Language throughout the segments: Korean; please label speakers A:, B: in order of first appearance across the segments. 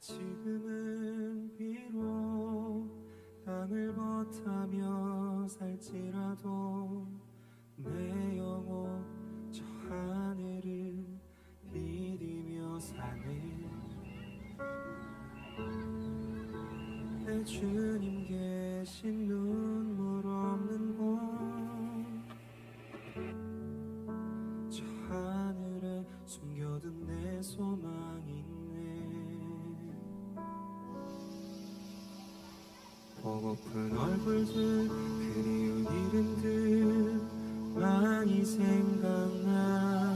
A: 지금은 비록 땅을 버타며 살지라도 내 영혼 저 하늘을 비디며 사네. 내 주님 계신 눈물 없는 곳 저 하늘에 숨겨둔 내 소망이 보고픈 얼굴들 그리운 이름들 많이 생각나.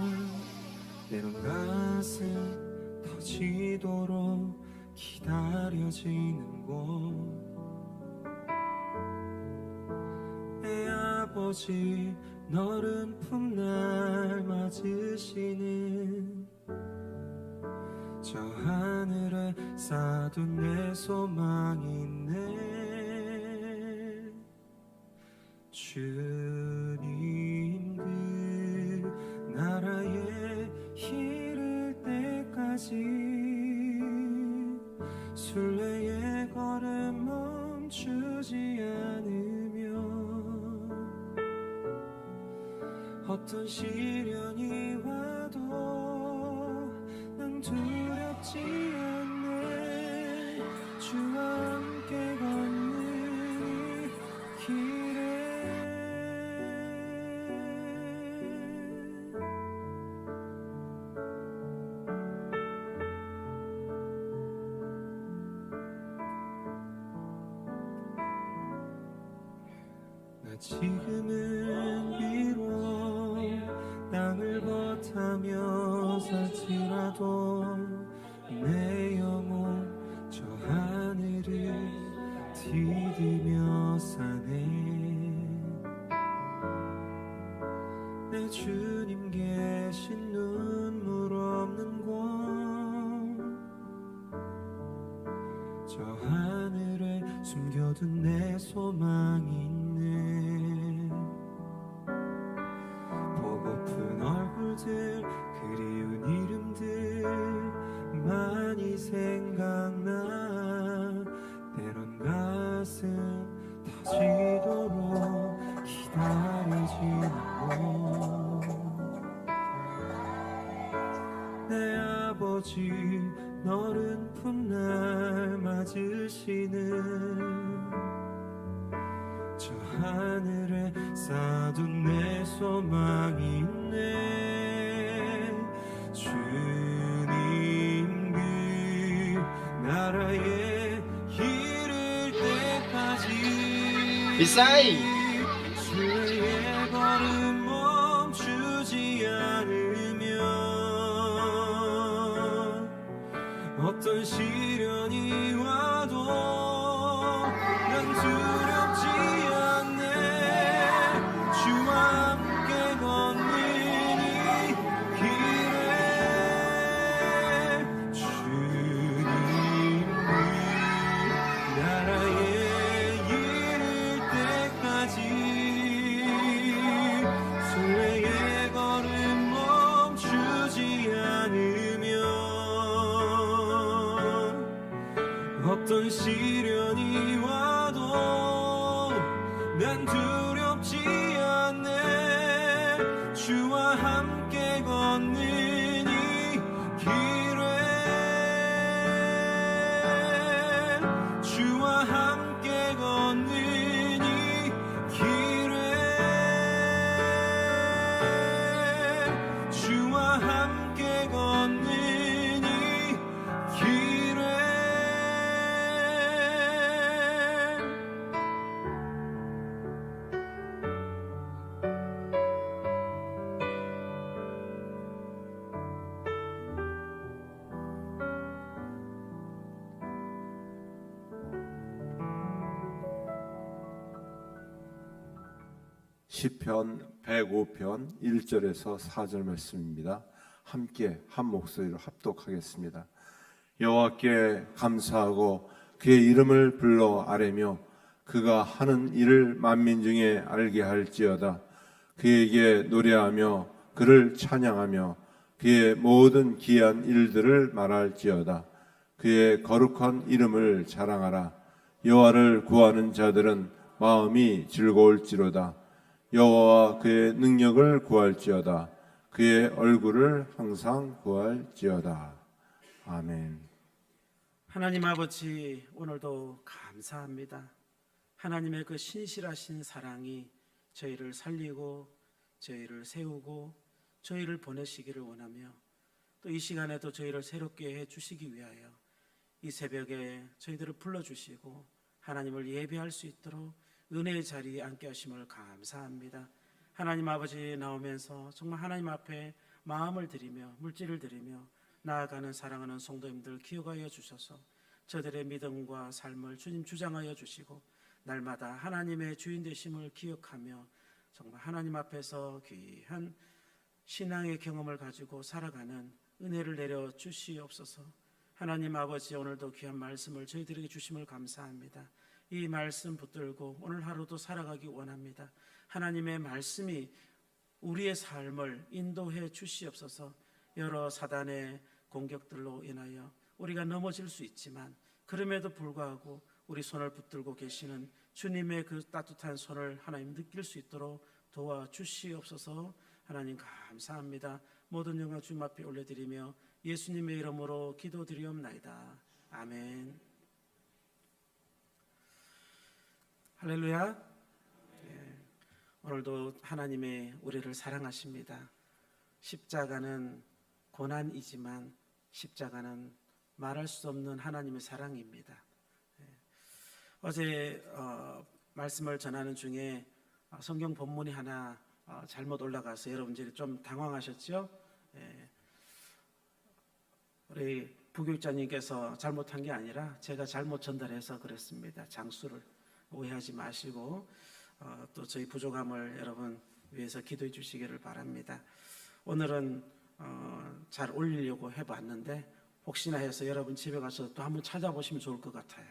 A: 때론 가슴 터지도록 기다려지는 곳 내 아버지 너른 품날 맞으시는 저 하늘에 쌓아둔 내 소망이 있네. 주님 그 나라에 이를 때까지 순례의 걸음 멈추지 않으며 어떤 시련이 와도 난 두렵지 않네. 주와 함께 걷는 이 길에 나 지금은 비록 땅을 버타며 살지라도 내 영혼 저 하늘을 디디며 사네. 내 주님 계신 눈물 없는 곳 저 하늘에 숨겨둔 내 소망이 있네. 보고픈 얼굴들 그리운 이름들 많이 생각나. 때론 가슴 터지도록 기다려지는 내 아버지 너른 품날 맞으시는 저 하늘에 쌓아둔 내 소망이 있네. 주님 그 나라에 이를 때까지
B: 이사이
A: 주의 걸음 멈추지 않으며 어떤 시련이 와도 난 두렵지 않네. 주와 함께 걷는 이 길에 주님 그 나라에 이를 때까지 순례의 걸음 멈추지 않으며 어떤 시련이 와도 난 두렵지 않네. 주와 함께 걷는 이 길에 주와 함께 걷는 이 길에 주와 함께 걷는 이 길에
C: 시편 105편 1절에서 4절 말씀입니다. 함께 한 목소리로 합독하겠습니다. 여호와께 감사하고 그의 이름을 불러 아뢰며 그가 하는 일을 만민 중에 알게 할지어다. 그에게 노래하며 그를 찬양하며 그의 모든 기이한 일들을 말할지어다. 그의 거룩한 이름을 자랑하라. 여호와를 구하는 자들은 마음이 즐거울지로다. 여호와와 그의 능력을 구할지어다. 그의 얼굴을 항상 구할지어다. 아멘.
B: 하나님 아버지, 오늘도 감사합니다. 하나님의 그 신실하신 사랑이 저희를 살리고 저희를 세우고 저희를 보내시기를 원하며 또 이 시간에도 저희를 새롭게 해주시기 위하여 이 새벽에 저희들을 불러주시고 하나님을 예배할 수 있도록 은혜의 자리에 앉게 하심을 감사합니다. 하나님 아버지, 나오면서 정말 하나님 앞에 마음을 드리며 물질을 드리며 나아가는 사랑하는 성도님들 기억하여 주셔서 저들의 믿음과 삶을 주님 주장하여 주시고 날마다 하나님의 주인 되심을 기억하며 정말 하나님 앞에서 귀한 신앙의 경험을 가지고 살아가는 은혜를 내려 주시옵소서. 하나님 아버지, 오늘도 귀한 말씀을 저희들에게 주심을 감사합니다. 이 말씀 붙들고 오늘 하루도 살아가기 원합니다. 하나님의 말씀이 우리의 삶을 인도해 주시옵소서. 여러 사단의 공격들로 인하여 우리가 넘어질 수 있지만 그럼에도 불구하고 우리 손을 붙들고 계시는 주님의 그 따뜻한 손을 하나님 느낄 수 있도록 도와주시옵소서. 하나님 감사합니다. 모든 영광 주님 앞에 올려드리며 예수님의 이름으로 기도드리옵나이다. 아멘. 할렐루야. 오늘도 하나님의 우리를 사랑하십니다. 십자가는 고난이지만 십자가는 말할 수 없는 하나님의 사랑입니다. 어제 말씀을 전하는 중에 성경 본문이 하나 잘못 올라가서 여러분들이 좀 당황하셨죠? 우리 부교육자님께서 잘못한 게 아니라 제가 잘못 전달해서 그랬습니다. 장수를 오해하지 마시고 또 저희 부족함을 여러분 위해서 기도해 주시기를 바랍니다. 오늘은 잘 올리려고 해봤는데 혹시나 해서 여러분 집에 가서 또 한번 찾아보시면 좋을 것 같아요.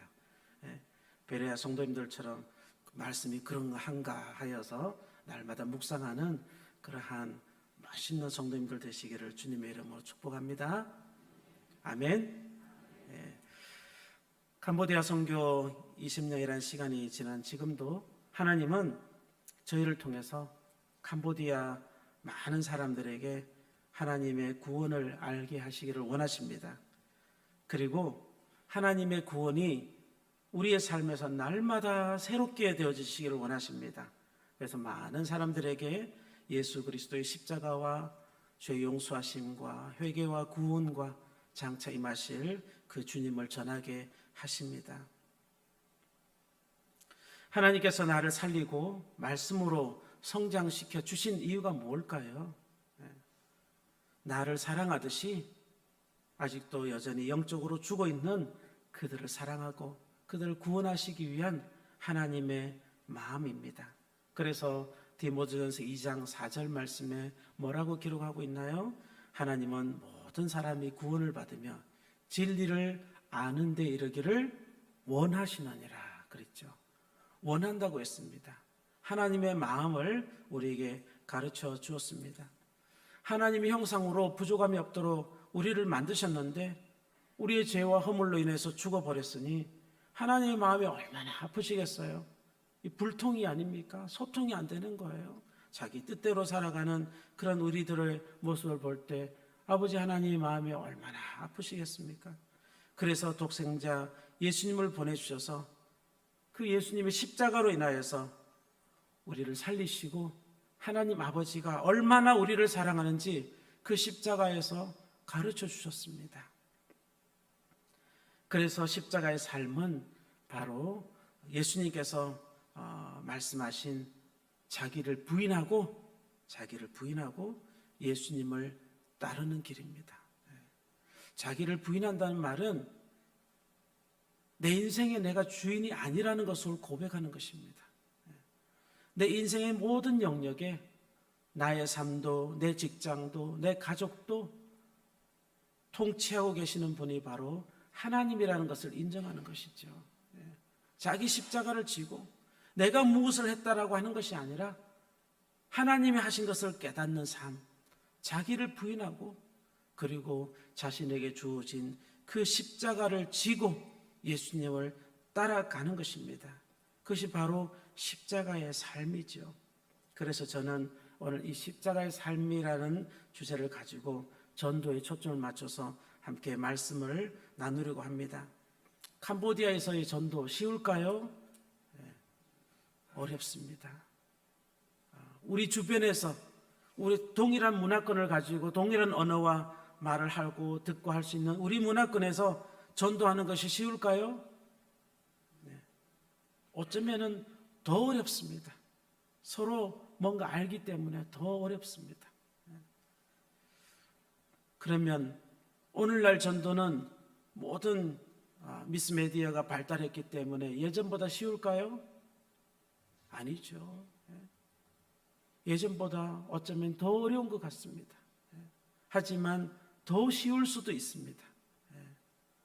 B: 베레아 성도님들처럼 말씀이 그런가 하여서 날마다 묵상하는 그러한 맛있는 성도님들 되시기를 주님의 이름으로 축복합니다. 아멘. 캄보디아 선교 20년이라는 시간이 지난 지금도 하나님은 저희를 통해서 캄보디아 많은 사람들에게 하나님의 구원을 알게 하시기를 원하십니다. 그리고 하나님의 구원이 우리의 삶에서 날마다 새롭게 되어지시기를 원하십니다. 그래서 많은 사람들에게 예수 그리스도의 십자가와 죄 용서하심과 회개와 구원과 장차 임하실 그 주님을 전하게 하십니다. 하나님께서 나를 살리고 말씀으로 성장시켜 주신 이유가 뭘까요? 나를 사랑하듯이 아직도 여전히 영적으로 죽어있는 그들을 사랑하고 그들을 구원하시기 위한 하나님의 마음입니다. 그래서 디모데전서 2장 4절 말씀에 뭐라고 기록하고 있나요? 하나님은 모든 사람이 구원을 받으며 진리를 아는 데 이르기를 원하시느니라 그랬죠. 원한다고 했습니다. 하나님의 마음을 우리에게 가르쳐 주었습니다. 하나님의 형상으로 부족함이 없도록 우리를 만드셨는데 우리의 죄와 허물로 인해서 죽어버렸으니 하나님의 마음이 얼마나 아프시겠어요? 이 불통이 아닙니까? 소통이 안 되는 거예요. 자기 뜻대로 살아가는 그런 우리들의 모습을 볼 때 아버지 하나님의 마음이 얼마나 아프시겠습니까? 그래서 독생자 예수님을 보내주셔서 그 예수님의 십자가로 인하여서 우리를 살리시고 하나님 아버지가 얼마나 우리를 사랑하는지 그 십자가에서 가르쳐 주셨습니다. 그래서 십자가의 삶은 바로 예수님께서 말씀하신 자기를 부인하고 예수님을 따르는 길입니다. 자기를 부인한다는 말은 내 인생에 내가 주인이 아니라는 것을 고백하는 것입니다. 내 인생의 모든 영역에 나의 삶도 내 직장도 내 가족도 통치하고 계시는 분이 바로 하나님이라는 것을 인정하는 것이죠. 자기 십자가를 지고 내가 무엇을 했다라고 하는 것이 아니라 하나님이 하신 것을 깨닫는 삶, 자기를 부인하고 그리고 자신에게 주어진 그 십자가를 지고 예수님을 따라가는 것입니다. 그것이 바로 십자가의 삶이죠. 그래서 저는 오늘 이 십자가의 삶이라는 주제를 가지고 전도에 초점을 맞춰서 함께 말씀을 나누려고 합니다. 캄보디아에서의 전도 쉬울까요? 네, 어렵습니다. 우리 주변에서 우리 동일한 문화권을 가지고 동일한 언어와 말을 하고 듣고 할 수 있는 우리 문화권에서 전도하는 것이 쉬울까요? 네. 어쩌면은 더 어렵습니다. 서로 뭔가 알기 때문에 더 어렵습니다. 그러면 오늘날 전도는 모든 미스메디어가 발달했기 때문에 예전보다 쉬울까요? 아니죠. 예전보다 어쩌면 더 어려운 것 같습니다. 하지만 더 쉬울 수도 있습니다.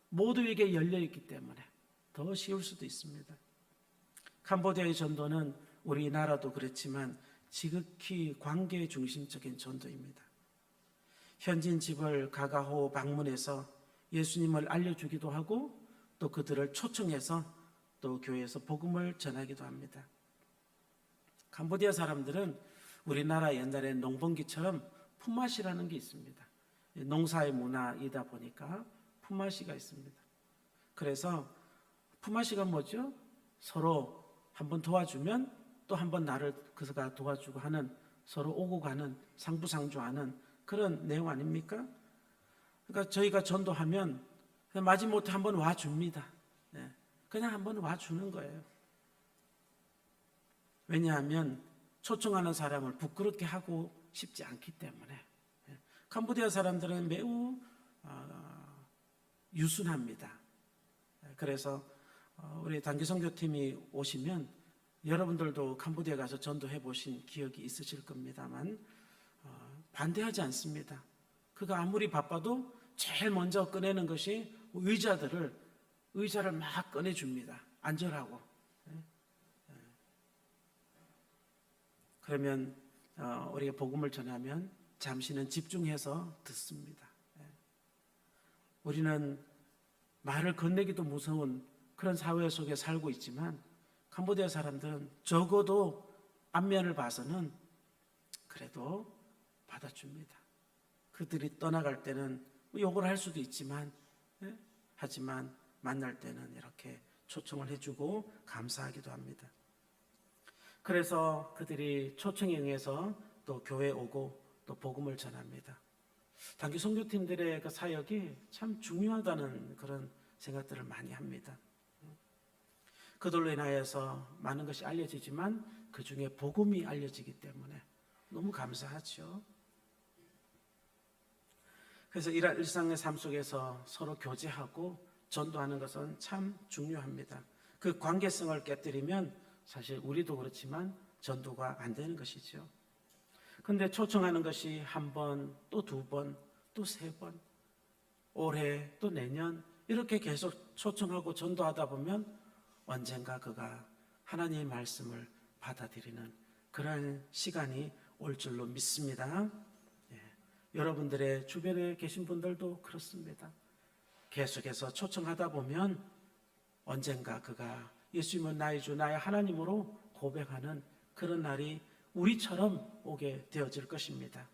B: 모두에게 열려있기 때문에 더 쉬울 수도 있습니다. 캄보디아의 전도는 우리나라도 그렇지만 지극히 관계 중심적인 전도입니다. 현지인 집을 가가호 방문해서 예수님을 알려주기도 하고 또 그들을 초청해서 또 교회에서 복음을 전하기도 합니다. 캄보디아 사람들은 우리나라 옛날에 농번기처럼 품앗이라는 게 있습니다. 농사의 문화이다 보니까 품앗이가 있습니다. 그래서 품앗이가 뭐죠? 서로 한번 도와주면 또 한번 나를 그가 도와주고 하는, 서로 오고 가는, 상부상조하는 그런 내용 아닙니까? 그러니까 저희가 전도하면 마지못해 한번 와줍니다. 그냥 한번 와주는 거예요. 왜냐하면 초청하는 사람을 부끄럽게 하고 싶지 않기 때문에. 캄보디아 사람들은 매우 유순합니다. 그래서 우리 단기선교팀이 오시면 여러분들도 캄보디아 가서 전도해 보신 기억이 있으실 겁니다만 반대하지 않습니다. 그가 아무리 바빠도 제일 먼저 꺼내는 것이 의자를 막 꺼내줍니다. 앉으라고. 그러면 우리가 복음을 전하면 잠시는 집중해서 듣습니다. 우리는 말을 건네기도 무서운 그런 사회 속에 살고 있지만 캄보디아 사람들은 적어도 앞면을 봐서는 그래도 받아줍니다. 그들이 떠나갈 때는 욕을 할 수도 있지만 하지만 만날 때는 이렇게 초청을 해주고 감사하기도 합니다. 그래서 그들이 초청에 응해서 또 교회에 오고 또 복음을 전합니다. 단기 선교팀들의 그 사역이 참 중요하다는 그런 생각들을 많이 합니다. 그들로 인하여서 많은 것이 알려지지만 그 중에 복음이 알려지기 때문에 너무 감사하죠. 그래서 일상의 삶 속에서 서로 교제하고 전도하는 것은 참 중요합니다. 그 관계성을 깨뜨리면 사실 우리도 그렇지만 전도가 안 되는 것이죠. 그런데 초청하는 것이 한 번, 또 두 번, 또 세 번, 올해 또 내년 이렇게 계속 초청하고 전도하다 보면 언젠가 그가 하나님의 말씀을 받아들이는 그런 시간이 올 줄로 믿습니다. 여러분들의 주변에 계신 분들도 그렇습니다. 계속해서 초청하다 보면 언젠가 그가 예수님은 나의 주, 나의 하나님으로 고백하는 그런 날이 우리처럼 오게 되어질 것입니다.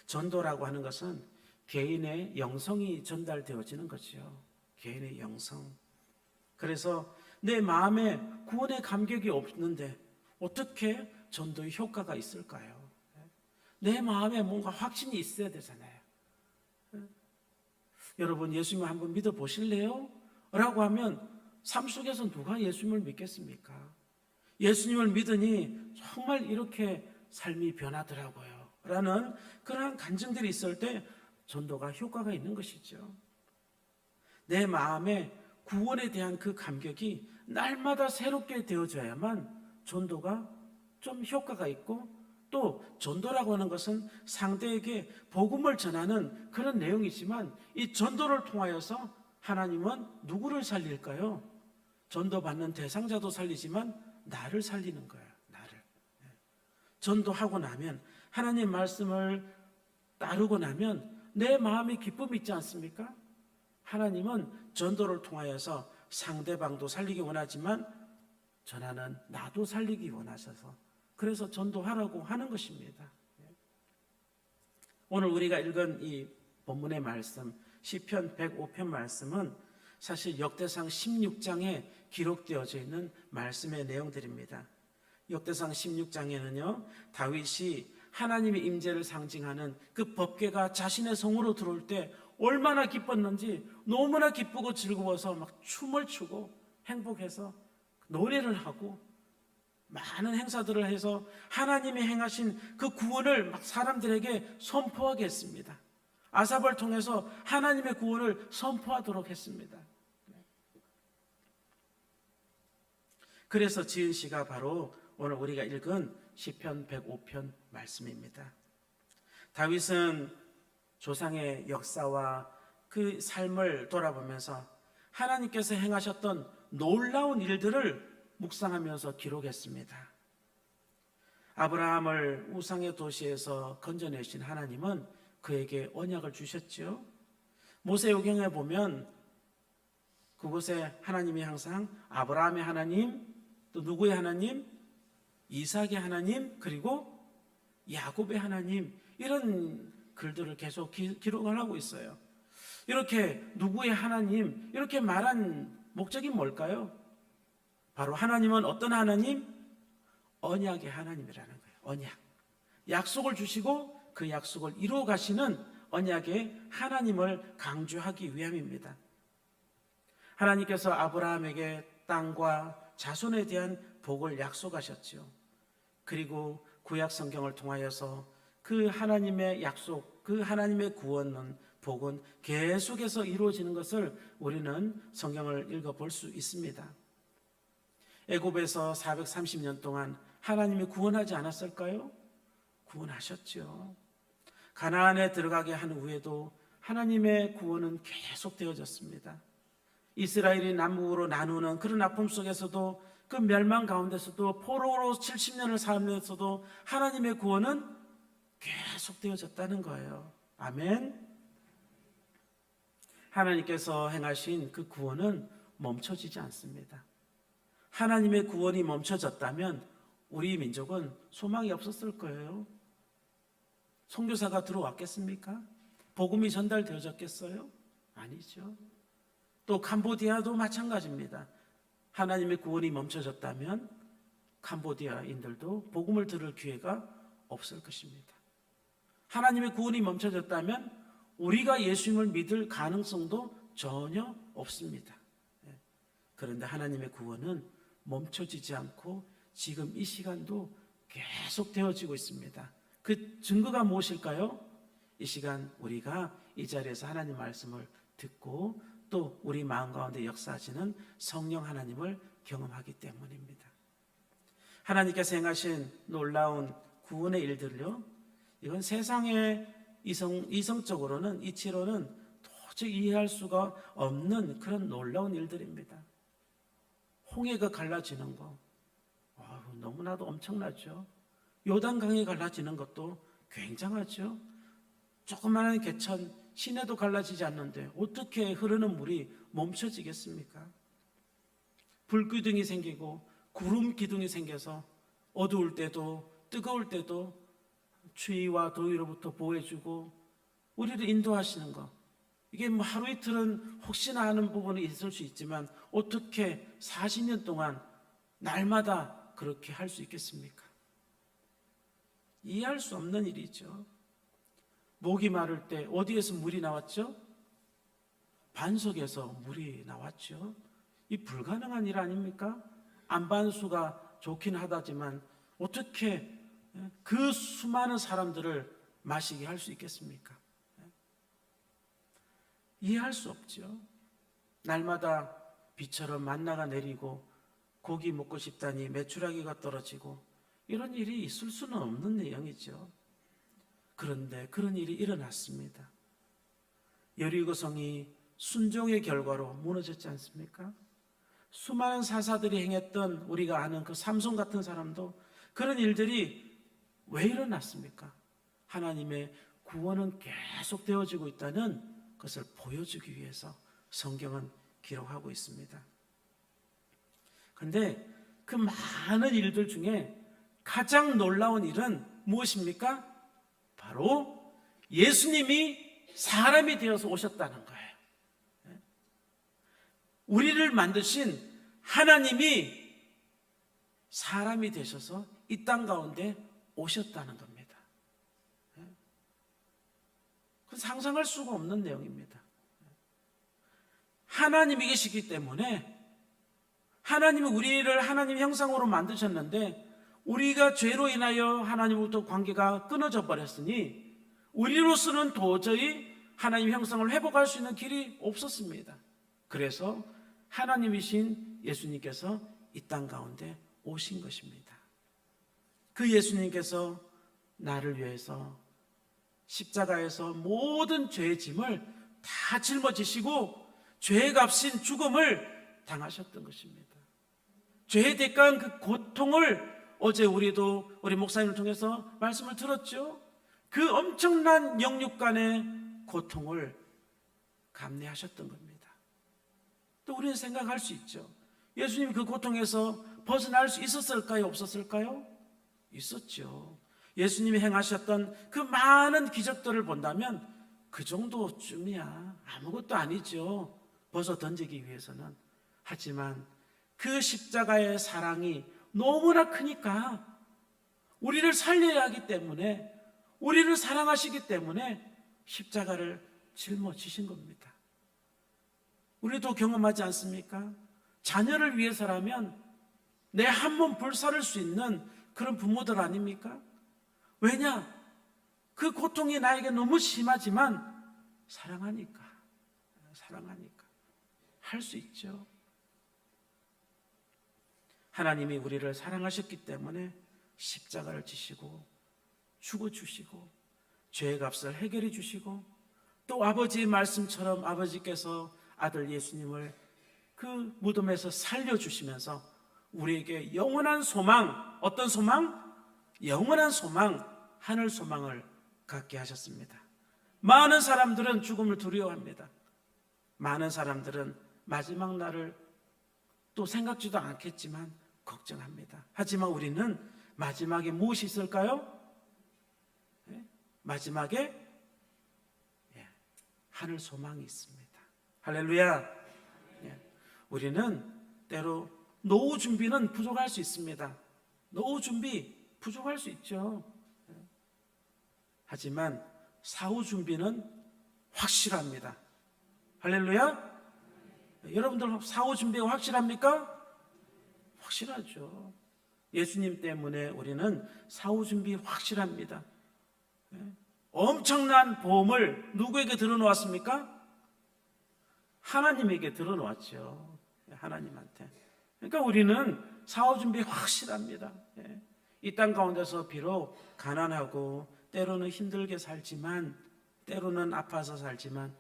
B: 전도라고 하는 것은 개인의 영성이 전달되어지는 거죠. 개인의 영성. 그래서 내 마음에 구원의 감격이 없는데 어떻게 전도의 효과가 있을까요? 내 마음에 뭔가 확신이 있어야 되잖아요. 여러분 예수님을 한번 믿어보실래요? 라고 하면 삶 속에서 누가 예수님을 믿겠습니까? 예수님을 믿으니 정말 이렇게 삶이 변하더라고요 라는 그러한 간증들이 있을 때 전도가 효과가 있는 것이죠. 내 마음에 구원에 대한 그 감격이 날마다 새롭게 되어져야만 전도가 좀 효과가 있고, 또 전도라고 하는 것은 상대에게 복음을 전하는 그런 내용이지만 이 전도를 통하여서 하나님은 누구를 살릴까요? 전도받는 대상자도 살리지만 나를 살리는 거예요. 나를. 전도하고 나면, 하나님 말씀을 따르고 나면 내 마음에 기쁨이 있지 않습니까? 하나님은 전도를 통하여서 상대방도 살리기 원하지만 전하는 나도 살리기 원하셔서 그래서 전도하라고 하는 것입니다. 오늘 우리가 읽은 이 본문의 말씀 시편 105편 말씀은 사실 역대상 16장에 기록되어져 있는 말씀의 내용들입니다. 역대상 16장에는요 다윗이 하나님의 임재를 상징하는 그 법궤가 자신의 성으로 들어올 때 얼마나 기뻤는지 너무나 기쁘고 즐거워서 막 춤을 추고 행복해서 노래를 하고 많은 행사들을 해서 하나님이 행하신 그 구원을 막 사람들에게 선포하게 했습니다. 아삽을 통해서 하나님의 구원을 선포하도록 했습니다. 그래서 지은 시가 바로 오늘 우리가 읽은 시편 105편 말씀입니다. 다윗은 조상의 역사와 그 삶을 돌아보면서 하나님께서 행하셨던 놀라운 일들을 묵상하면서 기록했습니다. 아브라함을 우상의 도시에서 건져내신 하나님은 그에게 언약을 주셨죠. 모세오경에 보면 그곳에 하나님이 항상 아브라함의 하나님, 또 누구의 하나님? 이삭의 하나님, 그리고 야곱의 하나님, 이런 글들을 계속 기록을 하고 있어요. 이렇게 누구의 하나님, 이렇게 말한 목적이 뭘까요? 바로 하나님은 어떤 하나님? 언약의 하나님이라는 거예요. 언약. 약속을 주시고 그 약속을 이루어 가시는 언약의 하나님을 강조하기 위함입니다. 하나님께서 아브라함에게 땅과 자손에 대한 복을 약속하셨죠. 그리고 구약 성경을 통하여서 그 하나님의 약속, 그 하나님의 구원은 복은 계속해서 이루어지는 것을 우리는 성경을 읽어볼 수 있습니다. 애굽에서 430년 동안 하나님이 구원하지 않았을까요? 구원하셨죠. 가나안에 들어가게 한 후에도 하나님의 구원은 계속되어졌습니다. 이스라엘이 남북으로 나누는 그런 아픔 속에서도 그 멸망 가운데서도 포로로 70년을 살면서도 하나님의 구원은 계속되어졌다는 거예요. 아멘. 하나님께서 행하신 그 구원은 멈춰지지 않습니다. 하나님의 구원이 멈춰졌다면 우리 민족은 소망이 없었을 거예요. 선교사가 들어왔겠습니까? 복음이 전달되어졌겠어요? 아니죠. 또 캄보디아도 마찬가지입니다. 하나님의 구원이 멈춰졌다면 캄보디아인들도 복음을 들을 기회가 없을 것입니다. 하나님의 구원이 멈춰졌다면 우리가 예수님을 믿을 가능성도 전혀 없습니다. 그런데 하나님의 구원은 멈춰지지 않고 지금 이 시간도 계속 되어지고 있습니다. 그 증거가 무엇일까요? 이 시간 우리가 이 자리에서 하나님 말씀을 듣고 또 우리 마음 가운데 역사하시는 성령 하나님을 경험하기 때문입니다. 하나님께서 행하신 놀라운 구원의 일들을요, 이건 세상의 이성적으로는 이치로는 도저히 이해할 수가 없는 그런 놀라운 일들입니다. 홍해가 갈라지는 거 너무나도 엄청나죠. 요단강이 갈라지는 것도 굉장하죠. 조그마한 개천 시내도 갈라지지 않는데 어떻게 흐르는 물이 멈춰지겠습니까? 불기둥이 생기고 구름 기둥이 생겨서 어두울 때도 뜨거울 때도 추위와 더위로부터 보호해주고 우리를 인도하시는 것, 이게 뭐 하루 이틀은 혹시나 하는 부분이 있을 수 있지만 어떻게 40년 동안 날마다 그렇게 할 수 있겠습니까? 이해할 수 없는 일이죠. 목이 마를 때 어디에서 물이 나왔죠? 반석에서 물이 나왔죠. 이 불가능한 일 아닙니까? 안반수가 좋긴 하다지만 어떻게 그 수많은 사람들을 마시게 할 수 있겠습니까? 이해할 수 없죠. 날마다 비처럼 만나가 내리고 고기 먹고 싶다니 메추라기가 떨어지고 이런 일이 있을 수는 없는 내용이죠. 그런데 그런 일이 일어났습니다. 여리고성이 순종의 결과로 무너졌지 않습니까? 수많은 사사들이 행했던 우리가 아는 그 삼손 같은 사람도 그런 일들이 왜 일어났습니까? 하나님의 구원은 계속 되어지고 있다는 것을 보여주기 위해서 성경은 기록하고 있습니다. 그런데 그 많은 일들 중에 가장 놀라운 일은 무엇입니까? 바로 예수님이 사람이 되어서 오셨다는 거예요. 우리를 만드신 하나님이 사람이 되셔서 이 땅 가운데 오셨다는 겁니다. 그건 상상할 수가 없는 내용입니다. 하나님이 계시기 때문에 하나님이 우리를 하나님 형상으로 만드셨는데 우리가 죄로 인하여 하나님으로부터 관계가 끊어져 버렸으니 우리로서는 도저히 하나님 형상을 회복할 수 있는 길이 없었습니다. 그래서 하나님이신 예수님께서 이 땅 가운데 오신 것입니다. 그 예수님께서 나를 위해서 십자가에서 모든 죄의 짐을 다 짊어지시고 죄의 값인 죽음을 당하셨던 것입니다. 죄의 대가한 그 고통을 어제 우리 목사님을 통해서 말씀을 들었죠. 그 엄청난 영육간의 고통을 감내하셨던 겁니다. 또 우리는 생각할 수 있죠. 예수님이 그 고통에서 벗어날 수 있었을까요? 없었을까요? 있었죠. 예수님이 행하셨던 그 많은 기적들을 본다면 그 정도쯤이야. 아무것도 아니죠. 벗어 던지기 위해서는. 하지만 그 십자가의 사랑이 너무나 크니까 우리를 살려야 하기 때문에 우리를 사랑하시기 때문에 십자가를 짊어지신 겁니다. 우리도 경험하지 않습니까? 자녀를 위해서라면 내 한 몸 불사를 수 있는 그런 부모들 아닙니까? 왜냐? 그 고통이 나에게 너무 심하지만 사랑하니까 할 수 있죠. 하나님이 우리를 사랑하셨기 때문에 십자가를 지시고 죽어주시고 죄의 값을 해결해 주시고 또 아버지의 말씀처럼 아버지께서 아들 예수님을 그 무덤에서 살려주시면서 우리에게 영원한 소망, 어떤 소망? 영원한 소망, 하늘 소망을 갖게 하셨습니다. 많은 사람들은 죽음을 두려워합니다. 많은 사람들은 마지막 날을 또 생각지도 않겠지만 걱정합니다. 하지만 우리는 마지막에 무엇이 있을까요? 마지막에 하늘 소망이 있습니다. 할렐루야. 우리는 때로 노후 준비는 부족할 수 있습니다. 노후 준비 부족할 수 있죠. 하지만 사후 준비는 확실합니다. 할렐루야. 여러분들 사후 준비가 확실합니까? 확실하죠. 예수님 때문에 우리는 사후 준비 확실합니다. 엄청난 보험을 누구에게 들어놓았습니까? 하나님에게 들어놓았죠. 하나님한테. 그러니까 우리는 사후 준비 확실합니다. 이 땅 가운데서 비록 가난하고 때로는 힘들게 살지만 때로는 아파서 살지만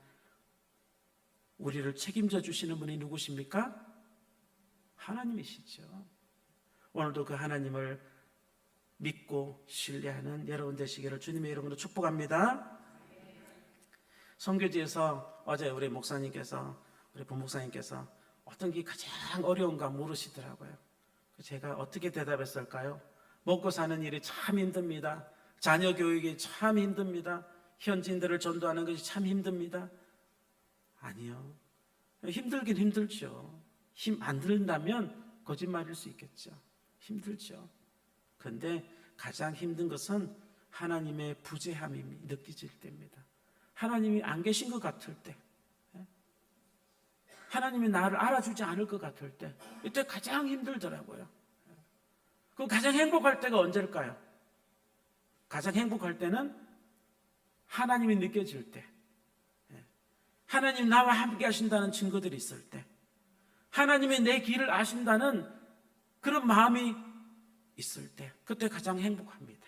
B: 우리를 책임져 주시는 분이 누구십니까? 하나님이시죠. 오늘도 그 하나님을 믿고 신뢰하는 여러분 되시기를 주님의 이름으로 축복합니다. 선교지에서 어제 우리 목사님께서 우리 부목사님께서 어떤 게 가장 어려운가 물으시더라고요. 제가 어떻게 대답했을까요? 먹고 사는 일이 참 힘듭니다. 자녀 교육이 참 힘듭니다. 현지인들을 전도하는 것이 참 힘듭니다. 아니요. 힘들긴 힘들죠. 힘 안 들다면 거짓말일 수 있겠죠. 힘들죠. 그런데 가장 힘든 것은 하나님의 부재함이 느껴질 때입니다. 하나님이 안 계신 것 같을 때, 하나님이 나를 알아주지 않을 것 같을 때, 이때 가장 힘들더라고요. 그럼 가장 행복할 때가 언제일까요? 가장 행복할 때는 하나님이 느껴질 때, 하나님 나와 함께 하신다는 증거들이 있을 때, 하나님이 내 길을 아신다는 그런 마음이 있을 때, 그때 가장 행복합니다.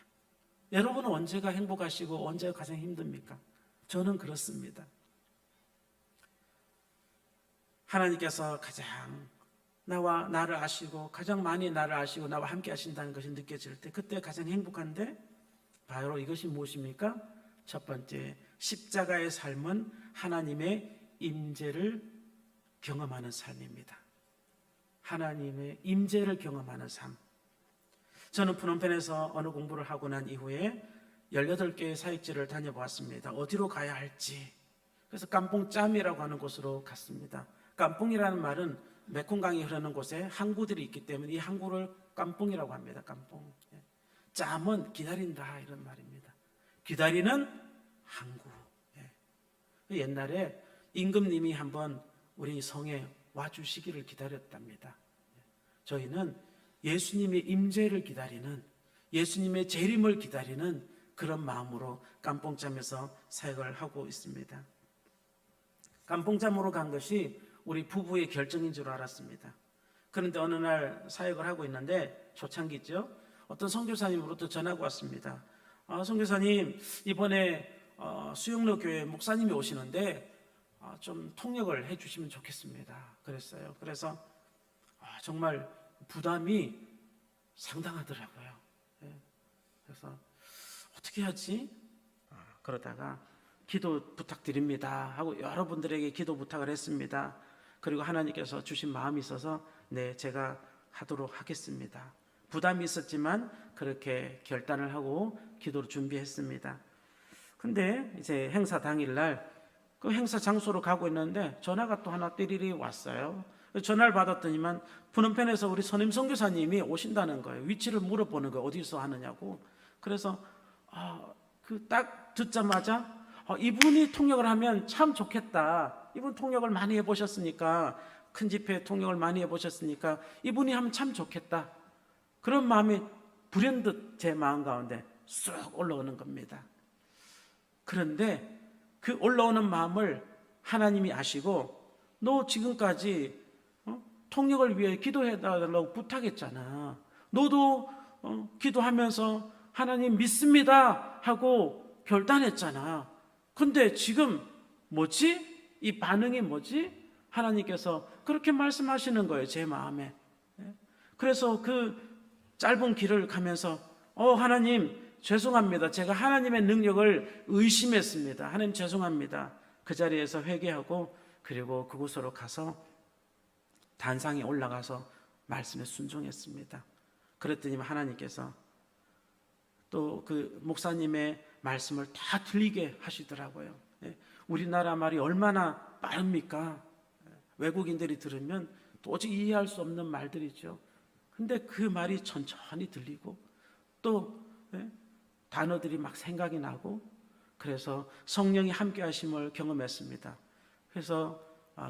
B: 여러분은 언제가 행복하시고 언제가 가장 힘듭니까? 저는 그렇습니다. 하나님께서 가장 나를 아시고 가장 많이 나를 아시고 나와 함께 하신다는 것이 느껴질 때, 그때 가장 행복한데 바로 이것이 무엇입니까? 첫 번째, 십자가의 삶은 하나님의 임재를 경험하는 삶입니다. 하나님의 임재를 경험하는 삶. 저는 프놈펜에서 언어 공부를 하고 난 이후에 18개의 사역지를 다녀보았습니다. 어디로 가야 할지. 그래서 깜뽕짬이라고 하는 곳으로 갔습니다. 깜뽕이라는 말은 메콩강이 흐르는 곳에 항구들이 있기 때문에 이 항구를 깜뽕이라고 합니다. 깜뽕. 짬은 기다린다 이런 말입니다. 기다리는 항구. 옛날에 임금님이 한번 우리 성에 와주시기를 기다렸답니다. 저희는 예수님의 임재를 기다리는, 예수님의 재림을 기다리는 그런 마음으로 깜뽕짬에서 사역을 하고 있습니다. 깜뽕짬으로 간 것이 우리 부부의 결정인 줄 알았습니다. 그런데 어느 날 사역을 하고 있는데 초창기죠. 어떤 선교사님으로부터 전화가 왔습니다. 선교사님, 이번에 수영로 교회 목사님이 오시는데 좀 통역을 해주시면 좋겠습니다. 그랬어요. 그래서 정말 부담이 상당하더라고요. 그래서 어떻게 하지? 그러다가 기도 부탁드립니다 하고 여러분들에게 기도 부탁을 했습니다. 그리고 하나님께서 주신 마음이 있어서 네, 제가 하도록 하겠습니다. 부담이 있었지만 그렇게 결단을 하고 기도를 준비했습니다. 근데 이제 행사 당일날 그 행사 장소로 가고 있는데 전화가 또 하나 띠리리 왔어요. 전화를 받았더니만 푸놈펜에서 우리 선임 선교사님이 오신다는 거예요. 위치를 물어보는 거예요. 어디서 하느냐고. 그래서 그 딱 듣자마자 이분이 통역을 하면 참 좋겠다. 이분 통역을 많이 해보셨으니까, 큰 집회 통역을 많이 해보셨으니까 이분이 하면 참 좋겠다. 그런 마음이 불현듯 제 마음 가운데 쑥 올라오는 겁니다. 그런데 그 올라오는 마음을 하나님이 아시고, 너 지금까지 통역을 위해 기도해달라고 부탁했잖아. 너도 기도하면서 하나님 믿습니다 하고 결단했잖아. 근데 지금 뭐지? 이 반응이 뭐지? 하나님께서 그렇게 말씀하시는 거예요, 제 마음에. 그래서 그 짧은 길을 가면서 하나님 죄송합니다. 제가 하나님의 능력을 의심했습니다. 하나님 죄송합니다. 그 자리에서 회개하고 그리고 그곳으로 가서 단상에 올라가서 말씀에 순종했습니다. 그랬더니 하나님께서 또 그 목사님의 말씀을 다 들리게 하시더라고요. 우리나라 말이 얼마나 빠릅니까? 외국인들이 들으면 도저히 이해할 수 없는 말들이죠. 근데 그 말이 천천히 들리고 또 단어들이 막 생각이 나고, 그래서 성령이 함께 하심을 경험했습니다. 그래서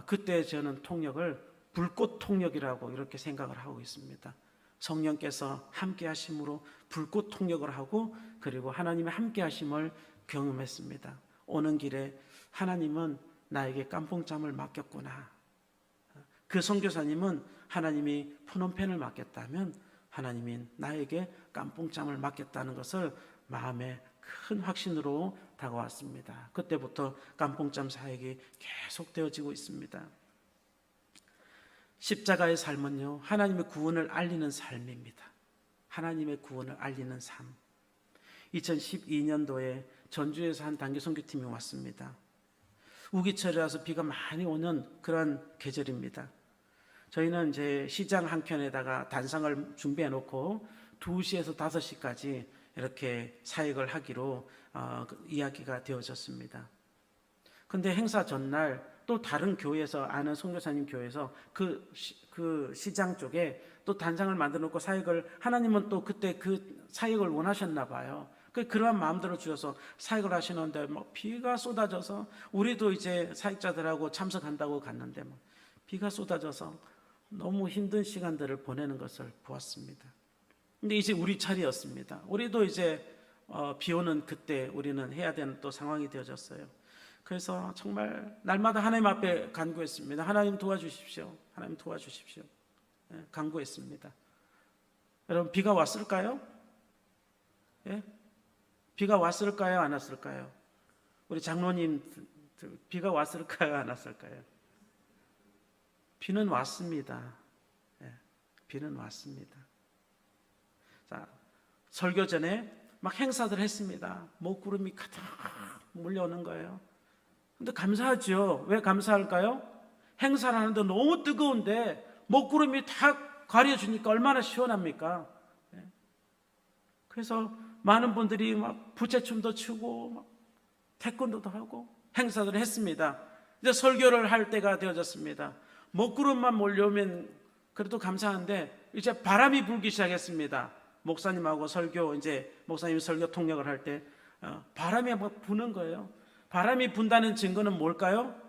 B: 그때 저는 통역을 불꽃 통역이라고 이렇게 생각을 하고 있습니다. 성령께서 함께 하심으로 불꽃 통역을 하고 그리고 하나님의 함께 하심을 경험했습니다. 오는 길에 하나님은 나에게 깜뽕짬을 맡겼구나. 그 선교사님은 하나님이 푸놈펜을 맡겼다면 하나님이 나에게 깜뽕짬을 맡겼다는 것을 마음에 큰 확신으로 다가왔습니다. 그때부터 깜뽕짬 사역이 계속되어지고 있습니다. 십자가의 삶은요, 하나님의 구원을 알리는 삶입니다. 하나님의 구원을 알리는 삶. 2012년도에 전주에서 한 단기 선교팀이 왔습니다. 우기철이라서 비가 많이 오는 그런 계절입니다. 저희는 이제 시장 한켠에다가 단상을 준비해 놓고 2시에서 5시까지 이렇게 사역을 하기로 이야기가 되어졌습니다. 근데 행사 전날 또 다른 교회에서, 아는 선교사님 교회에서 그 시장 쪽에 또 단상을 만들어 놓고 사역을, 하나님은 또 그때 그 사역을 원하셨나 봐요. 그러한 마음대로 주셔서 사역을 하시는데 비가 쏟아져서, 우리도 이제 사역자들하고 참석한다고 갔는데 비가 쏟아져서 너무 힘든 시간들을 보내는 것을 보았습니다. 근데 이제 우리 차례였습니다. 우리도 이제 비 오는 그때 우리는 해야 되는 또 상황이 되어졌어요. 그래서 정말 날마다 하나님 앞에 간구했습니다. 하나님 도와주십시오. 하나님 도와주십시오. 간구했습니다. 여러분, 비가 왔을까요? 예? 비가 왔을까요? 안 왔을까요? 우리 장로님, 비가 왔을까요? 안 왔을까요? 비는 왔습니다. 비는 왔습니다. 자, 설교 전에 막 행사들 했습니다. 먹구름이 가득 몰려오는 거예요. 근데 감사하죠. 왜 감사할까요? 행사를 하는데 너무 뜨거운데 먹구름이 다 가려주니까 얼마나 시원합니까? 그래서 많은 분들이 막 부채춤도 추고 막 태권도도 하고 행사들을 했습니다. 이제 설교를 할 때가 되어졌습니다. 먹구름만 몰려오면 그래도 감사한데 이제 바람이 불기 시작했습니다. 목사님하고 목사님이 설교 통역을 할 때 바람이 막 부는 거예요. 바람이 분다는 증거는 뭘까요?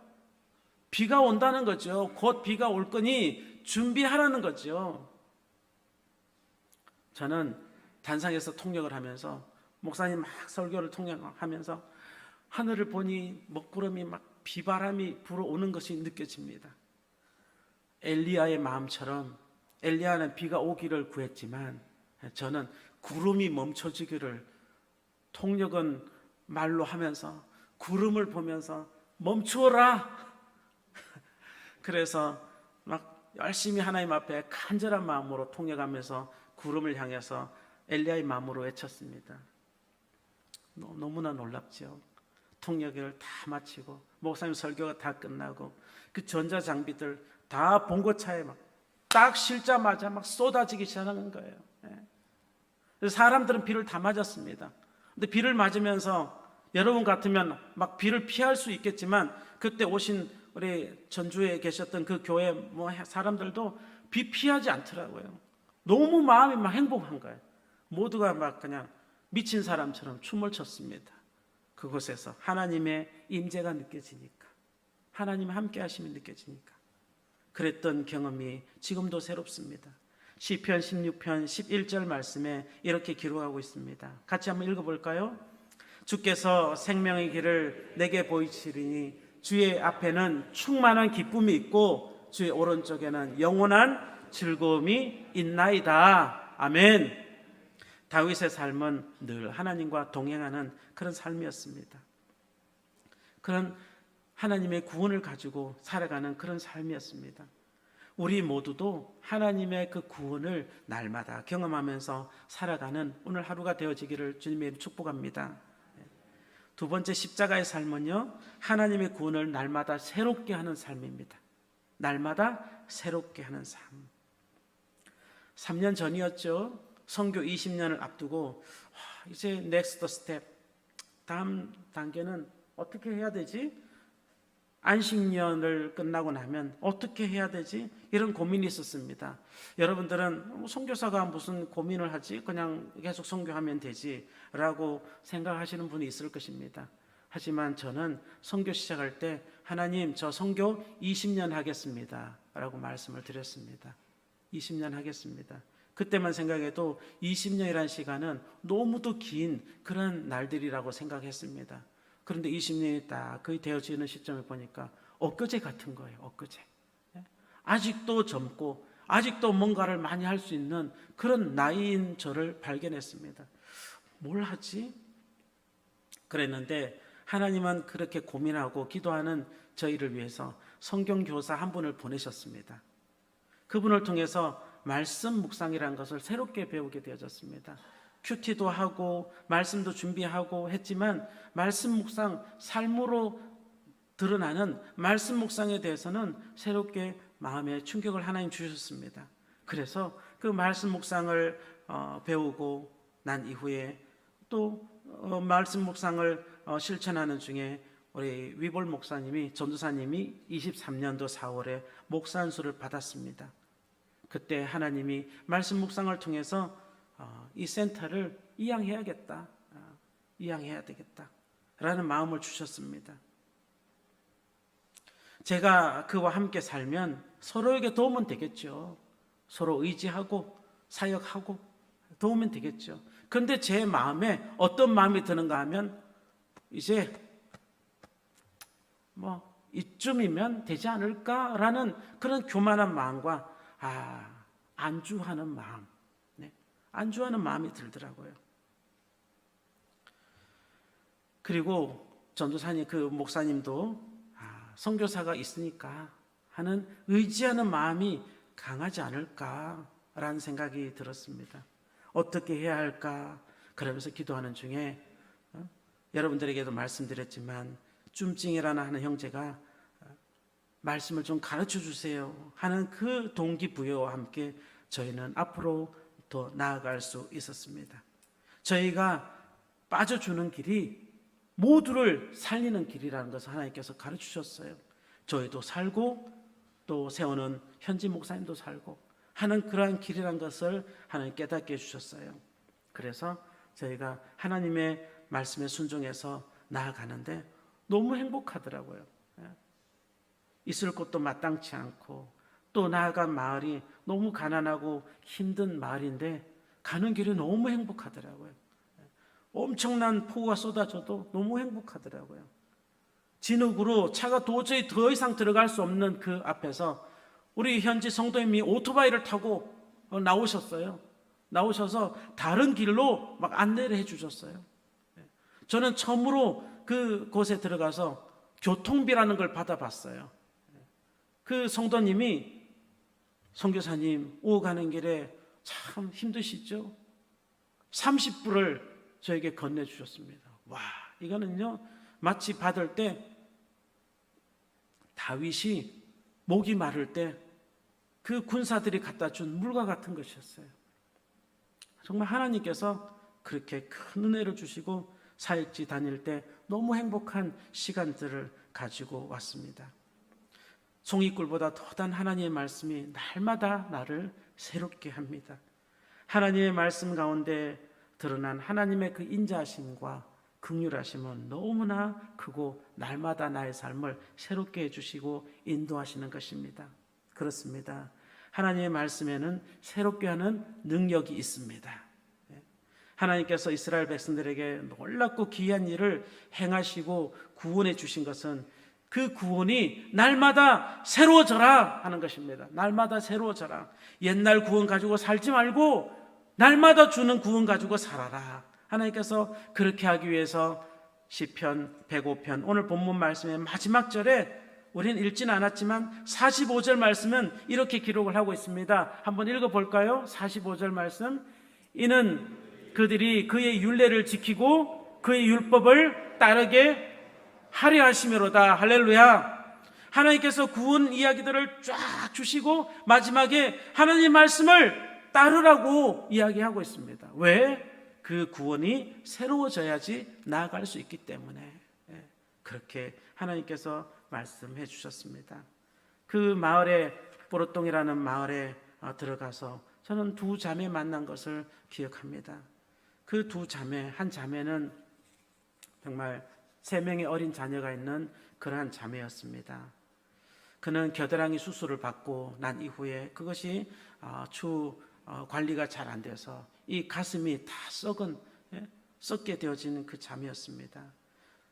B: 비가 온다는 거죠. 곧 비가 올 거니 준비하라는 거죠. 저는 단상에서 통역을 하면서 목사님 막 설교를 통역하면서 하늘을 보니 먹구름이 막 비바람이 불어오는 것이 느껴집니다. 엘리야의 마음처럼 엘리야는 비가 오기를 구했지만 저는 구름이 멈춰지기를 통역은 말로 하면서 구름을 보면서 멈추어라. 그래서 막 열심히 하나님 앞에 간절한 마음으로 통역하면서 구름을 향해서 엘리야의 마음으로 외쳤습니다. 너무나 놀랍죠. 통역을 다 마치고 목사님 설교가 다 끝나고 그 전자장비들 다 봉고차에 막 딱 실자마자 막 쏟아지기 시작하는 거예요. 그래서 사람들은 비를 다 맞았습니다. 근데 비를 맞으면서 여러분 같으면 막 비를 피할 수 있겠지만 그때 오신 우리 전주에 계셨던 그 교회 사람들도 비 피하지 않더라고요. 너무 마음이 막 행복한 거예요. 모두가 막 그냥 미친 사람처럼 춤을 췄습니다. 그곳에서 하나님의 임재가 느껴지니까, 하나님 함께 하심이 느껴지니까. 그랬던 경험이 지금도 새롭습니다. 시편 16편 11절 말씀에 이렇게 기록하고 있습니다. 같이 한번 읽어볼까요? 주께서 생명의 길을 내게 보이시리니 주의 앞에는 충만한 기쁨이 있고 주의 오른쪽에는 영원한 즐거움이 있나이다. 아멘. 다윗의 삶은 늘 하나님과 동행하는 그런 삶이었습니다. 그런 하나님의 구원을 가지고 살아가는 그런 삶이었습니다. 우리 모두도 하나님의 그 구원을 날마다 경험하면서 살아가는 오늘 하루가 되어지기를 주님의 축복합니다. 두 번째 십자가의 삶은요, 하나님의 구원을 날마다 새롭게 하는 삶입니다. 날마다 새롭게 하는 삶. 3년 전이었죠. 선교 20년을 앞두고 이제 넥스트 스텝, 다음 단계는 어떻게 해야 되지? 안식년을 끝나고 나면 어떻게 해야 되지? 이런 고민이 있었습니다. 여러분들은 선교사가 무슨 고민을 하지? 그냥 계속 선교하면 되지 라고 생각하시는 분이 있을 것입니다. 하지만 저는 선교 시작할 때 하나님, 저 선교 20년 하겠습니다 라고 말씀을 드렸습니다. 20년 하겠습니다. 그때만 생각해도 20년이라는 시간은 너무도 긴 그런 날들이라고 생각했습니다. 그런데 20년이 딱 거의 되어지는 시점을 보니까 엊그제 같은 거예요. 엊그제. 아직도 젊고 아직도 뭔가를 많이 할 수 있는 그런 나이인 저를 발견했습니다. 뭘 하지? 그랬는데 하나님은 그렇게 고민하고 기도하는 저희를 위해서 성경교사 한 분을 보내셨습니다. 그분을 통해서 말씀 묵상이라는 것을 새롭게 배우게 되어졌습니다. 큐티도 하고 말씀도 준비하고 했지만 말씀 묵상, 삶으로 드러나는 말씀 묵상에 대해서는 새롭게 마음에 충격을 하나님 주셨습니다. 그래서 그 말씀 묵상을 배우고 난 이후에 또 말씀 묵상을 실천하는 중에 우리 위볼 목사님이, 전도사님이 23년도 4월에 목사 안수를 받았습니다. 그때 하나님이 말씀 묵상을 통해서 이 센터를 이양해야겠다, 이양해야 되겠다 라는 마음을 주셨습니다. 제가 그와 함께 살면 서로에게 도움은 되겠죠. 서로 의지하고 사역하고 도우면 되겠죠. 그런데 제 마음에 어떤 마음이 드는가 하면 이제 이쯤이면 되지 않을까라는 그런 교만한 마음과 안주하는 마음, 안주하는 마음이 들더라고요. 그리고 전도사님, 그 목사님도 선교사가 있으니까 하는 의지하는 마음이 강하지 않을까라는 생각이 들었습니다. 어떻게 해야 할까? 그러면서 기도하는 중에 여러분들에게도 말씀드렸지만 쭌찡이라는 하는 형제가 말씀을 좀 가르쳐 주세요 하는 그 동기부여와 함께 저희는 앞으로 더 나아갈 수 있었습니다. 저희가 빠져주는 길이 모두를 살리는 길이라는 것을 하나님께서 가르쳐 주셨어요. 저희도 살고 또 세우는 현지 목사님도 살고 하는 그러한 길이라는 것을 하나님 깨닫게 해주셨어요. 그래서 저희가 하나님의 말씀에 순종해서 나아가는데 너무 행복하더라고요. 있을 곳도 마땅치 않고 또 나아간 마을이 너무 가난하고 힘든 마을인데 가는 길이 너무 행복하더라고요. 엄청난 폭우가 쏟아져도 너무 행복하더라고요. 진흙으로 차가 도저히 더 이상 들어갈 수 없는 그 앞에서 우리 현지 성도님이 오토바이를 타고 나오셨어요. 나오셔서 다른 길로 막 안내를 해주셨어요. 저는 처음으로 그곳에 들어가서 교통비라는 걸 받아봤어요. 그 성도님이 선교사님 오고 가는 길에 참 힘드시죠? 30불을 저에게 건네주셨습니다. 와, 이거는요 마치 받을 때 다윗이 목이 마를 때 그 군사들이 갖다 준 물과 같은 것이었어요. 정말 하나님께서 그렇게 큰 은혜를 주시고 사역지 다닐 때 너무 행복한 시간들을 가지고 왔습니다. 송이꿀보다 더단 하나님의 말씀이 날마다 나를 새롭게 합니다. 하나님의 말씀 가운데 드러난 하나님의 그 인자하심과 긍휼하심은 너무나 크고 날마다 나의 삶을 새롭게 해주시고 인도하시는 것입니다. 그렇습니다. 하나님의 말씀에는 새롭게 하는 능력이 있습니다. 하나님께서 이스라엘 백성들에게 놀랍고 귀한 일을 행하시고 구원해 주신 것은 그 구원이 날마다 새로워져라 하는 것입니다. 날마다 새로워져라. 옛날 구원 가지고 살지 말고 날마다 주는 구원 가지고 살아라. 하나님께서 그렇게 하기 위해서 시편 105편 오늘 본문 말씀의 마지막 절에 우리는 읽지는 않았지만 45절 말씀은 이렇게 기록을 하고 있습니다. 한번 읽어볼까요? 45절 말씀. 이는 그들이 그의 율례를 지키고 그의 율법을 따르게 하려 하심이로다. 할렐루야. 하나님께서 구원 이야기들을 쫙 주시고 마지막에 하나님 말씀을 따르라고 이야기하고 있습니다. 왜? 그 구원이 새로워져야지 나아갈 수 있기 때문에 그렇게 하나님께서 말씀해 주셨습니다. 그 마을에 뽀로똥이라는 마을에 들어가서 저는 두 자매 만난 것을 기억합니다. 그 두 자매, 한 자매는 정말 3명의 어린 자녀가 있는 그러한 자매였습니다. 그는 겨드랑이 수술을 받고 난 이후에 그것이 추 관리가 잘 안 돼서 이 가슴이 다 썩게 되어지는 그 자매였습니다.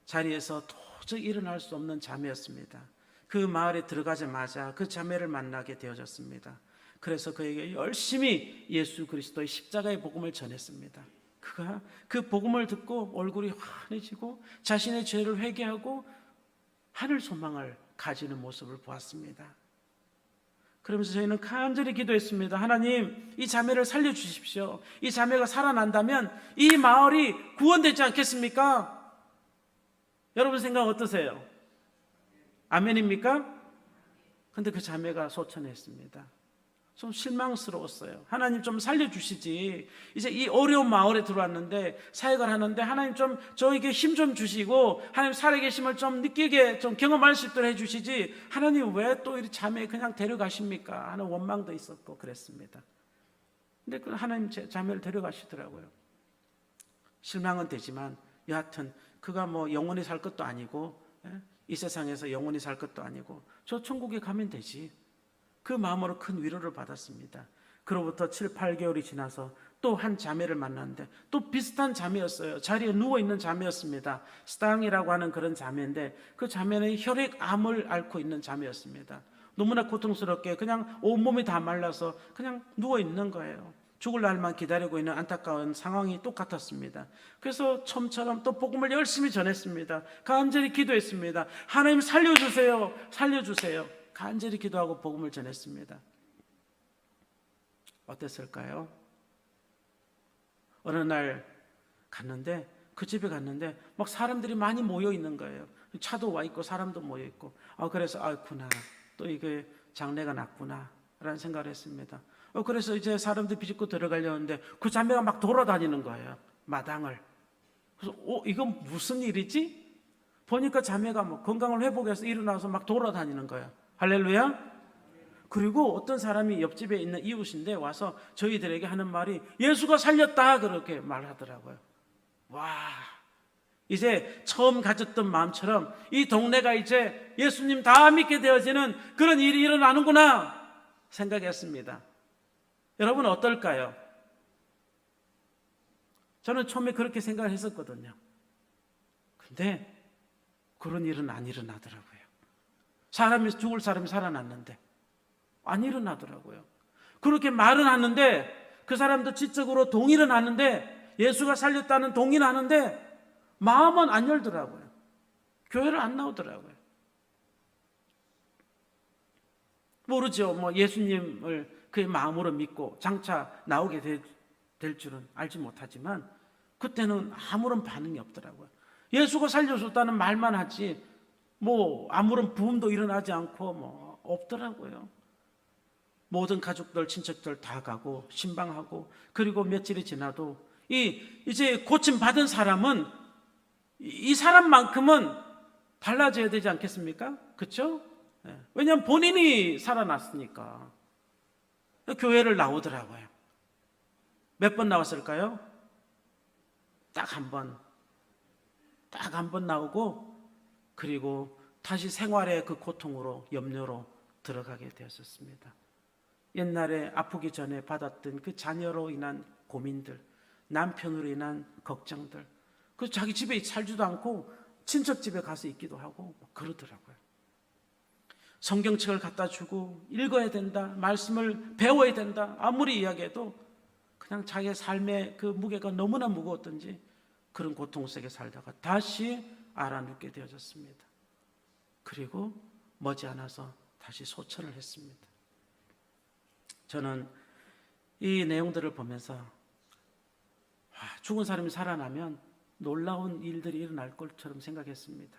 B: 자리에서 도저히 일어날 수 없는 자매였습니다. 그 마을에 들어가자마자 그 자매를 만나게 되어졌습니다. 그래서 그에게 열심히 예수 그리스도의 십자가의 복음을 전했습니다. 그가 그 복음을 듣고 얼굴이 환해지고 자신의 죄를 회개하고 하늘 소망을 가지는 모습을 보았습니다. 그러면서 저희는 간절히 기도했습니다. 하나님, 이 자매를 살려주십시오. 이 자매가 살아난다면 이 마을이 구원되지 않겠습니까? 여러분 생각 어떠세요? 아멘입니까? 근데 그 자매가 소천했습니다. 좀 실망스러웠어요. 하나님 좀 살려주시지. 이제 이 어려운 마을에 들어왔는데 사역을 하는데 하나님 좀 저에게 힘 좀 주시고 하나님 살아계심을 좀 느끼게 좀 경험할 수 있도록 해주시지. 하나님 왜 또 이 자매 그냥 데려가십니까? 하는 원망도 있었고 그랬습니다. 근데 그 하나님 자매를 데려가시더라고요. 실망은 되지만 여하튼 그가 뭐 영원히 살 것도 아니고 이 세상에서 영원히 살 것도 아니고 저 천국에 가면 되지. 그 마음으로 큰 위로를 받았습니다. 그로부터 7, 8개월이 지나서 또 한 자매를 만났는데 또 비슷한 자매였어요. 자리에 누워있는 자매였습니다. 스탕이라고 하는 그런 자매인데 그 자매는 혈액암을 앓고 있는 자매였습니다. 너무나 고통스럽게 그냥 온몸이 다 말라서 그냥 누워있는 거예요. 죽을 날만 기다리고 있는 안타까운 상황이 똑같았습니다. 그래서 처음처럼 또 복음을 열심히 전했습니다. 간절히 기도했습니다. 하나님 살려주세요. 살려주세요. 간절히 기도하고 복음을 전했습니다. 어땠을까요? 어느 날 갔는데 그 집에 갔는데 막 사람들이 많이 모여 있는 거예요. 차도 와 있고 사람도 모여 있고 그래서 아이쿠나 또 이게 장래가 났구나 라는 생각을 했습니다. 그래서 이제 사람들 비집고 들어가려는데 그 자매가 막 돌아다니는 거예요, 마당을. 그래서 이건 무슨 일이지? 보니까 자매가 뭐 건강을 회복해서 일어나서 막 돌아다니는 거예요. 할렐루야. 그리고 어떤 사람이 옆집에 있는 이웃인데 와서 저희들에게 하는 말이 예수가 살렸다 그렇게 말하더라고요. 와, 이제 처음 가졌던 마음처럼 이 동네가 이제 예수님 다 믿게 되어지는 그런 일이 일어나는구나 생각했습니다. 여러분 어떨까요? 저는 처음에 그렇게 생각을 했었거든요. 근데 그런 일은 안 일어나더라고요. 죽을 사람이 살아났는데 안 일어나더라고요. 그렇게 말은 하는데 그 사람도 지적으로 동의는 하는데 예수가 살렸다는 동의는 하는데 마음은 안 열더라고요. 교회를 안 나오더라고요. 모르죠. 뭐 예수님을 그의 마음으로 믿고 장차 나오게 될 줄은 알지 못하지만 그때는 아무런 반응이 없더라고요. 예수가 살려줬다는 말만 하지 뭐 아무런 부흥도 일어나지 않고 뭐 없더라고요. 모든 가족들, 친척들 다 가고 신방하고 그리고 며칠이 지나도 이제 고침 받은 사람은 이 사람만큼은 달라져야 되지 않겠습니까? 그렇죠? 왜냐하면 본인이 살아났으니까. 교회를 나오더라고요. 몇 번 나왔을까요? 딱 한 번 나오고 그리고 다시 생활의 그 고통으로 염려로 들어가게 되었습니다. 옛날에 아프기 전에 받았던 그 자녀로 인한 고민들, 남편으로 인한 걱정들, 그래서 자기 집에 살지도 않고 친척 집에 가서 있기도 하고 그러더라고요. 성경책을 갖다 주고 읽어야 된다, 말씀을 배워야 된다 아무리 이야기해도 그냥 자기의 삶의 그 무게가 너무나 무거웠던지 그런 고통 속에 살다가 다시 알아눕게 되어졌습니다. 그리고 머지않아서 다시 소천을 했습니다. 저는 이 내용들을 보면서 죽은 사람이 살아나면 놀라운 일들이 일어날 것처럼 생각했습니다.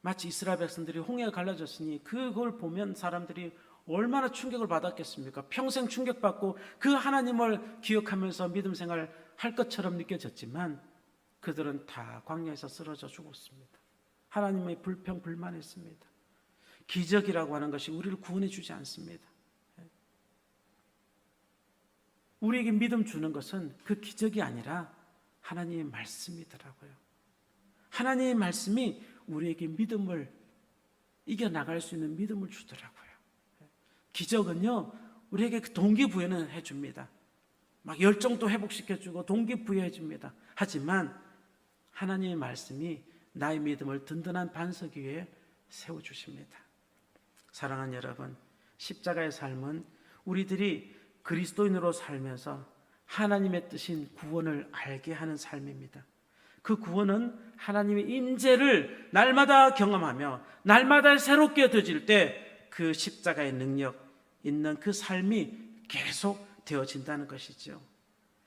B: 마치 이스라엘 백성들이 홍해가 갈라졌으니 그걸 보면 사람들이 얼마나 충격을 받았겠습니까? 평생 충격받고 그 하나님을 기억하면서 믿음 생활을 할 것처럼 느껴졌지만 그들은 다 광야에서 쓰러져 죽었습니다. 하나님의 불평불만했습니다. 기적이라고 하는 것이 우리를 구원해 주지 않습니다. 우리에게 믿음 주는 것은 그 기적이 아니라 하나님의 말씀이더라고요. 하나님의 말씀이 우리에게 믿음을 이겨나갈 수 있는 믿음을 주더라고요. 기적은요, 우리에게 그 동기부여는 해줍니다. 막 열정도 회복시켜주고 동기부여해줍니다. 하지만 하나님의 말씀이 나의 믿음을 든든한 반석 위에 세워주십니다. 사랑하는 여러분, 십자가의 삶은 우리들이 그리스도인으로 살면서 하나님의 뜻인 구원을 알게 하는 삶입니다. 그 구원은 하나님의 임재를 날마다 경험하며 날마다 새롭게 얻어질 때 그 십자가의 능력 있는 그 삶이 계속 되어진다는 것이죠.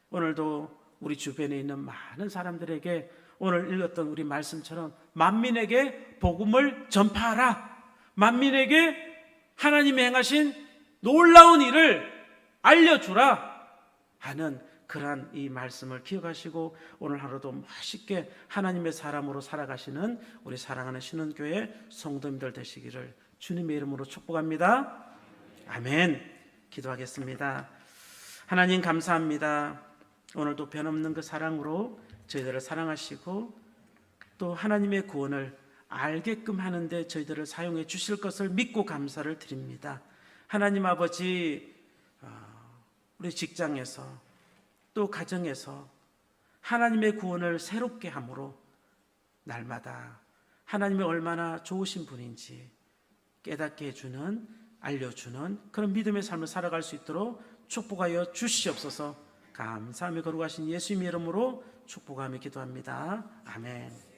B: 오늘도 우리 주변에 있는 많은 사람들에게 오늘 읽었던 우리 말씀처럼 만민에게 복음을 전파하라, 만민에게 하나님이 행하신 놀라운 일을 알려주라 하는 그러한 이 말씀을 기억하시고 오늘 하루도 맛있게 하나님의 사람으로 살아가시는 우리 사랑하는 신원교회 성도님들 되시기를 주님의 이름으로 축복합니다. 아멘. 기도하겠습니다. 하나님 감사합니다. 오늘도 변없는 그 사랑으로 저희들을 사랑하시고 또 하나님의 구원을 알게끔 하는데 저희들을 사용해 주실 것을 믿고 감사를 드립니다. 하나님 아버지, 우리 직장에서 또 가정에서 하나님의 구원을 새롭게 함으로 날마다 하나님이 얼마나 좋으신 분인지 깨닫게 해주는, 알려주는 그런 믿음의 삶을 살아갈 수 있도록 축복하여 주시옵소서. 감사하며 거룩하신 예수님의 이름으로 축복하며 기도합니다. 아멘.